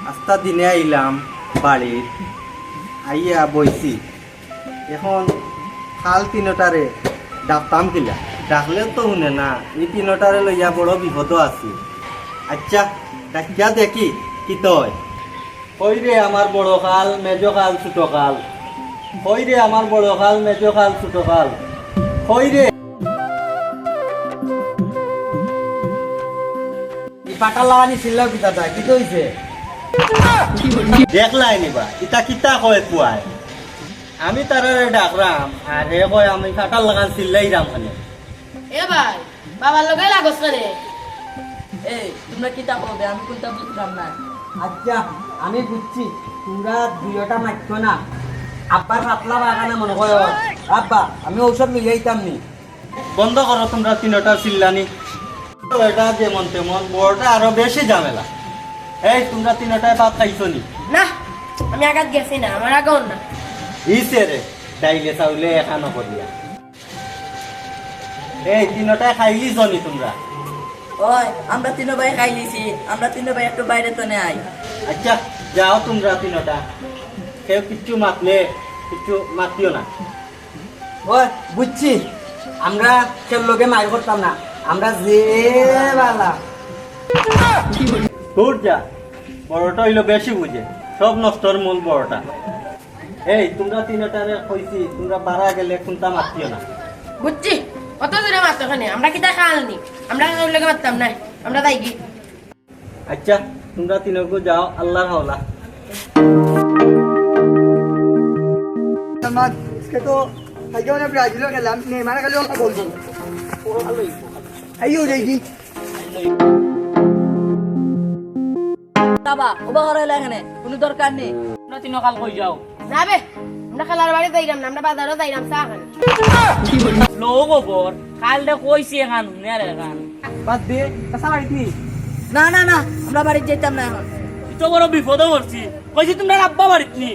আস্তা দিনে আইলাম বাড়ি আইয়া বইছি এখন খাল তিনটারে ডাকতাম কিলা ডাকলেও তো শুনে না এই তিনটারে লইয়া বড় বিপদ আছি আচ্ছা ডাকিয়া দেখি কি তয় কই রে আমার বড় খাল মেজো খাল ছোট খাল কই রে আমার বড় খাল মেজো খাল ছোট খাল কই রে এই পাটা লাগানি ছিলাম কি দাদা কি হইছে দেখলাই নিবা ইটা কিতা কয় কুয়ায় আমি তারারে ডাকরাম আর হে কয় আমি কাটার লাগান চিল্লাই রাম খানে এ ভাই বাবার লগে লাগস করে এই তোমরা কিতা করবে আমি কোনটা বুঝলাম না আচ্ছা আমি বুঝছি তোমরা দুইটা মাইক্য না আব্বার পাতলা বাগানে মনে হয় আব্বা আমি ঔষধ মিলাইতাম নি বন্ধ করো তোমরা তিনটা চিল্লানি এটা যেমন তেমন বড়টা আরো বেশি ঝামেলা এই তোমরা তিনটায় ভাত খাইছো নি না আমি আগাত গেছি না আমার আগাও না ইসে রে ডাইলে চাউলে এখানো করিয়া এই তিনটায় খাইলি জনি তোমরা ওই আমরা তিন ভাই খাই লিছি আমরা তিন ভাই একটু বাইরে তো নেই আচ্ছা যাও তোমরা তিনটা কেউ কিচ্ছু মাতলে কিচ্ছু মাতিও না ওই বুঝছি আমরা কেউ লোকে মার করতাম না আমরা যে বালা তোর যা বড়টা হইলো বেশি বুঝে সব নষ্টর মূল বড়টা এই তোমরা তিনটারে কইছি তোমরা বাড়া গেলে কোনটা মাতিও না বুঝছি কত দূরে মারতো ওখানে আমরা কিতা খাওয়ালনি আমরা ওর লগে মারতাম না আমরা তাই কি আচ্ছা তোমরা তিনকু যাও আল্লাহর হাওলা इसके तो भाइयों ने ब्राजील का नाम नेमार का लोग बोल दो आई हो जाएगी বাবা ওবা ঘরে এখানে কোনো দরকার নেই তোমরা তিন কাল কই যাও না বে আমরা খেলার বাড়ি যাইলাম না আমরা বাজারও যাইলাম চা খান লোক ওপর কালটা কইছি এখান হুনে রে এখান बात दे कैसा बाड़ी थी না না না আমরা বাড়ি যেতাম না এখন এত বড় বিপদ পড়ছি কইছি তোমরা আব্বা বাড়িত নি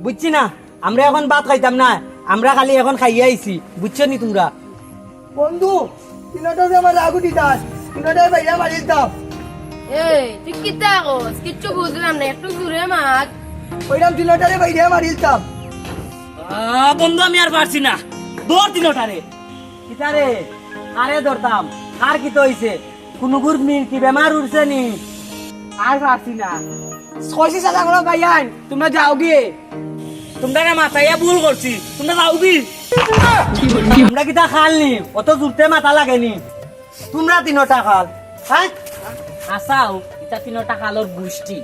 বুঝছি না আমরা এখন ভাত খাইতাম না আমরা খালি এখন খাইয়া আইছি বুঝছো নি তোমরা বন্ধু তিনটা যে আমার রাগু দিতাস তিনটা ভাইয়া মারি দাও এই তুই কিতা কস কিচ্ছু বুঝলাম না একটু দূরে মাত ওইরাম তিনটা ভাইয়া মারি দাও বন্ধু আমি আর পারছি না দৌড় তিনটারে কিতারে আরে ধরতাম আর কি তো হইছে কোনো গুরমির কি বেমার উঠছে নি আর পারছি না ছয়শি সাদা করে ভাইয়ান তোমরা যাও গিয়ে তোমরা মাথাইয়া ভুল করছি তোমরা যাও কি আমরা কিতা খালনি অত জুরতে মাথা লাগেনি তোমরা তিনটা খাল হ্যাঁ আসাও এটা তিনটা কালোর গোষ্ঠী